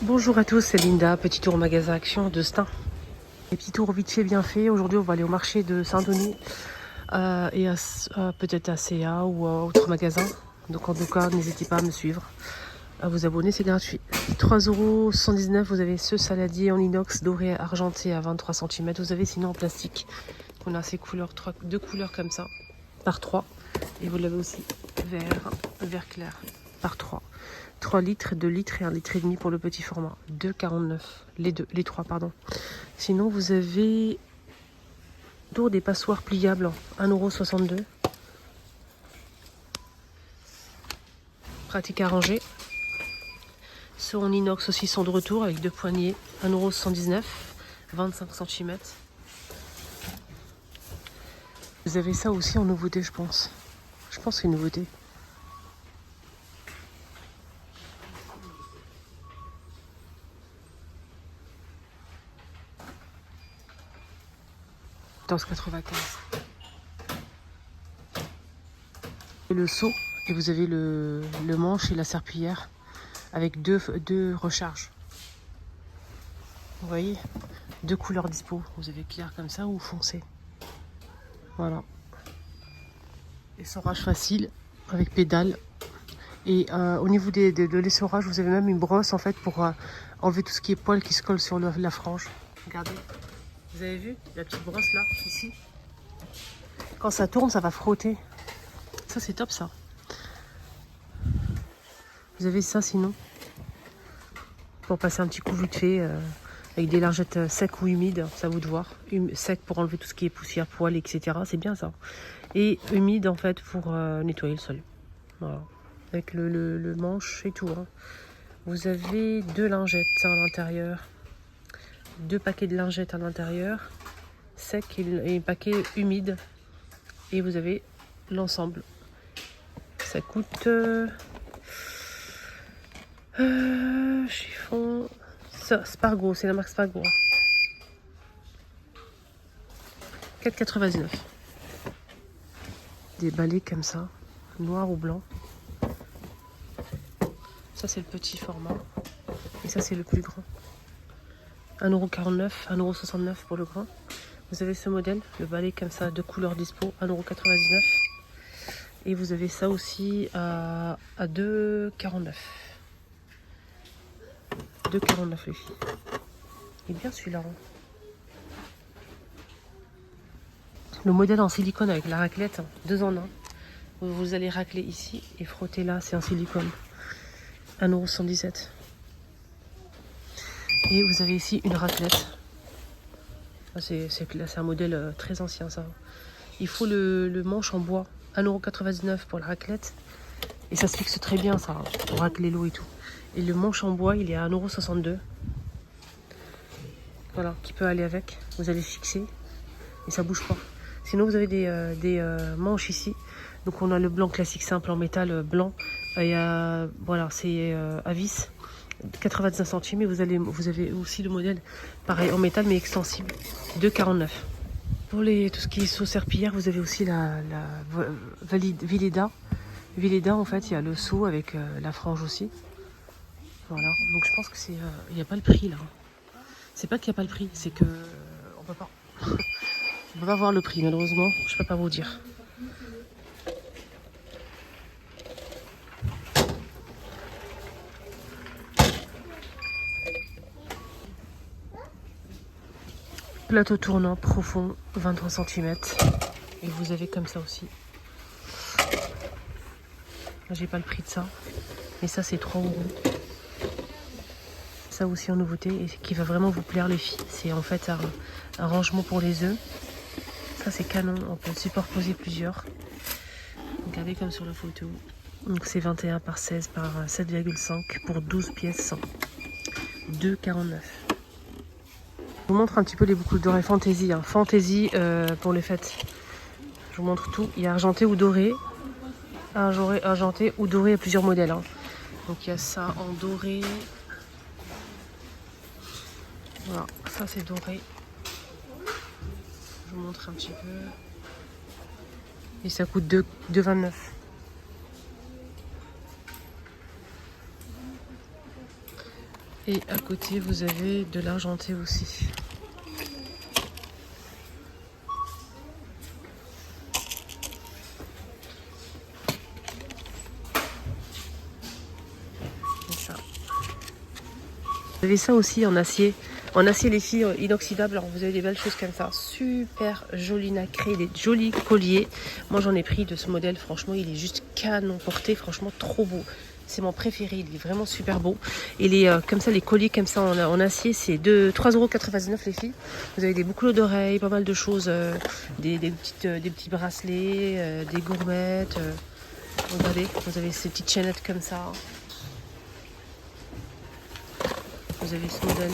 Bonjour à tous, c'est Linda, petit tour au magasin Action de Stein. Les petits tours vite fait, bien fait. Aujourd'hui, on va aller au marché de Saint-Denis et peut-être à CA ou à autre magasin. Donc en tout cas, n'hésitez pas à me suivre, à vous abonner, c'est gratuit. 3,79 €, vous avez ce saladier en inox doré argenté à 23 cm. Vous avez sinon en plastique. On a ces couleurs, deux couleurs comme ça, par 3. Et vous l'avez aussi vert clair, par 3. 3 litres, 2 litres et 1,5 litre pour le petit format. 2,49. Les trois, pardon. Sinon, vous avez autour des passoires pliables, 1,62 €. Pratique à ranger. Ceux en inox aussi sont de retour avec deux poignées. 1,79 €, 25 cm. Vous avez ça aussi en nouveauté, je pense. Je pense que c'est une nouveauté. Dans 95. Et le seau, et vous avez le manche et la serpillière avec deux recharges. Vous voyez, deux couleurs dispo. Vous avez clair comme ça ou foncé. Voilà. Essorage facile avec pédale. Et au niveau de l'essorage, vous avez même une brosse en fait pour enlever tout ce qui est poil qui se colle sur la frange. Regardez. Vous avez vu la petite brosse là, ici? Quand ça tourne, ça va frotter. Ça, c'est top ça. Vous avez ça sinon? Pour passer un petit coup vite fait avec des lingettes secs ou humides, c'est à vous de voir. Sec pour enlever tout ce qui est poussière, poil, etc. C'est bien ça. Et humide en fait pour nettoyer le sol. Voilà. Avec le manche et tout. Hein. Vous avez deux lingettes à l'intérieur. Deux paquets de lingettes à l'intérieur. Sec et un paquet humide. Et vous avez l'ensemble. Ça coûte... chiffon... Ça, Spargo, c'est la marque Spargo. 4,99 €. Des balais comme ça, noir ou blanc. Ça c'est le petit format. Et ça c'est le plus grand. 1,49 €, 1,69 € pour le grand. Vous avez ce modèle, le balai comme ça, de couleurs dispo, 1,99 €. Et vous avez ça aussi à 2,49 €. 2,49 € les filles. Il est bien celui-là. Hein. Le modèle en silicone avec la raclette, 2 en 1. Vous allez racler ici et frotter là, c'est en silicone. 1,117 €. Et vous avez ici une raclette. C'est un modèle très ancien ça. Il faut le manche en bois. 1,99 € pour la raclette. Et ça se fixe très bien ça, pour racler l'eau et tout. Et le manche en bois, il est à 1,62 €. Voilà, qui peut aller avec. Vous allez fixer et ça bouge pas. Sinon vous avez des manches ici. Donc on a le blanc classique simple en métal blanc. Et voilà, c'est à vis. 99 centimes. Et vous avez aussi le modèle pareil en métal mais extensible. 2,49 €. Pour tout ce qui est seau serpillière, vous avez aussi la Vileda. Vileda, en fait, il y a le seau avec la frange aussi. Voilà. Donc je pense que c'est, il n'y a pas le prix là. C'est pas qu'il n'y a pas le prix, c'est que on peut pas. On peut pas voir le prix malheureusement. Je peux pas vous dire. Plateau tournant profond, 23 cm. Et vous avez comme ça aussi. J'ai pas le prix de ça. Et ça c'est 3 €. Ça aussi en nouveauté et qui va vraiment vous plaire les filles. C'est en fait un rangement pour les œufs. Ça c'est canon, on peut superposer plusieurs. Regardez comme sur la photo. Donc c'est 21 par 16 par 7,5 pour 12 pièces. 2,49 €. Je vous montre un petit peu les boucles d'oreilles fantaisie. Hein. Fantaisie pour les fêtes. Je vous montre tout. Il y a argenté ou doré. Argenté ou doré, il y a plusieurs modèles. Hein. Donc il y a ça en doré. Voilà, ça c'est doré. Je vous montre un petit peu. Et ça coûte 2,29 €. Et à côté, vous avez de l'argenté aussi. Ça. Vous avez ça aussi en acier. En acier, les filles, inoxydable. Alors, vous avez des belles choses comme ça. Super joli nacré, des jolis colliers. Moi, j'en ai pris de ce modèle. Franchement, il est juste canon porté. Franchement, trop beau. C'est mon préféré. Il est vraiment super beau. Et les, comme ça, les colliers comme ça en acier, c'est de 3,99 € les filles. Vous avez des boucles d'oreilles, pas mal de choses. Des petits bracelets, des gourmettes. Regardez, vous avez ces petites chaînettes comme ça. Vous avez ce modèle.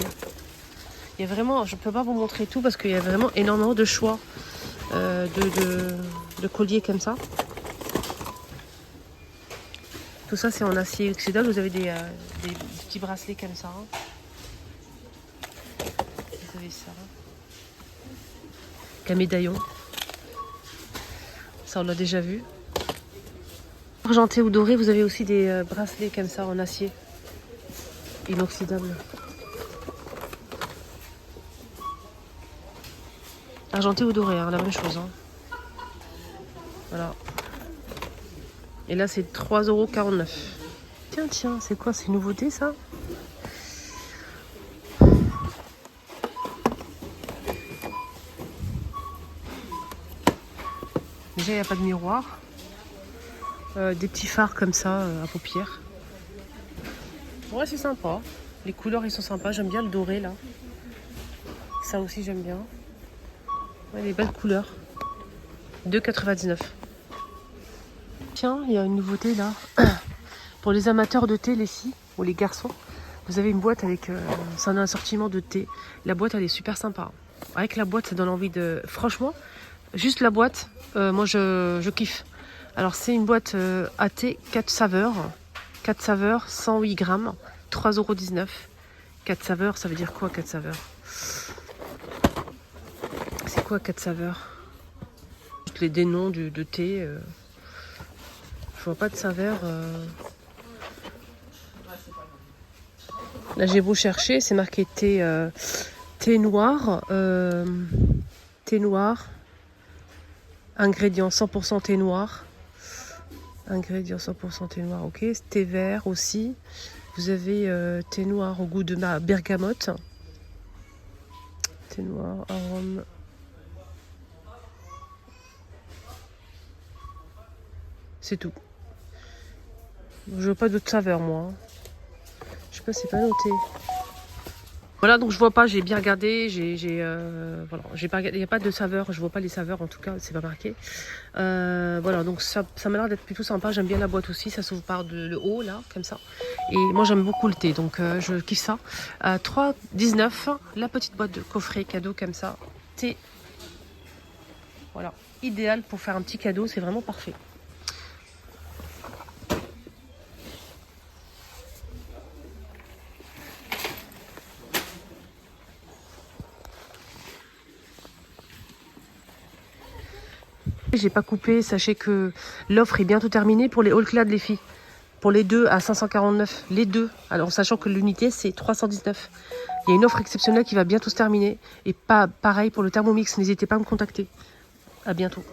Il y a vraiment, je ne peux pas vous montrer tout parce qu'il y a vraiment énormément de choix de colliers comme ça. Tout ça c'est en acier inoxydable. Vous avez des petits bracelets comme ça. Vous avez ça. Un médaillon. Ça on l'a déjà vu. Argenté ou doré, vous avez aussi des bracelets comme ça en acier inoxydable. Argenté ou doré, hein, la même chose. Hein. Voilà. Et là, c'est 3,49 €. Tiens, c'est quoi? C'est une nouveauté, ça? Déjà, il n'y a pas de miroir. Des petits phares comme ça, à paupières. Ouais, c'est sympa. Les couleurs, ils sont sympas. J'aime bien le doré, là. Ça aussi, j'aime bien. Ouais, les belles couleurs. 2,99 €. Tiens, il y a une nouveauté là. Pour les amateurs de thé, les filles ou les garçons, vous avez une boîte avec c'est un assortiment de thé. La boîte, elle est super sympa. Avec la boîte, ça donne envie de... Franchement, juste la boîte, moi je kiffe. Alors c'est une boîte à thé, 4 saveurs. 4 saveurs, 108 grammes, 3,19 €. 4 saveurs, ça veut dire quoi 4 saveurs? C'est quoi 4 saveurs? Des noms de thé. Je vois pas de saveur. Là j'ai beau chercher, c'est marqué thé, thé noir. Thé noir. Ingrédients 100% thé noir. Ingrédients 100% thé noir, ok. Thé vert aussi. Vous avez thé noir au goût de ma bergamote. Thé noir, arôme. C'est tout. Je vois pas d'autres saveurs moi. Je sais pas, c'est pas noté. Voilà, donc je vois pas, j'ai bien regardé, voilà, j'ai pas regardé, il n'y a pas de saveur, je vois pas les saveurs en tout cas, c'est pas marqué. Voilà, donc ça m'a l'air d'être plutôt sympa, j'aime bien la boîte aussi, ça s'ouvre par le haut là, comme ça. Et moi j'aime beaucoup le thé, donc je kiffe ça. 3,19 €, la petite boîte de coffret cadeau comme ça, thé. Voilà, idéal pour faire un petit cadeau, c'est vraiment parfait. J'ai pas coupé, sachez que l'offre est bientôt terminée pour les All Clad les filles. Pour les deux à 549, les deux. Alors sachant que l'unité c'est 319. Il y a une offre exceptionnelle qui va bientôt se terminer. Et pas pareil pour le Thermomix, n'hésitez pas à me contacter. À bientôt.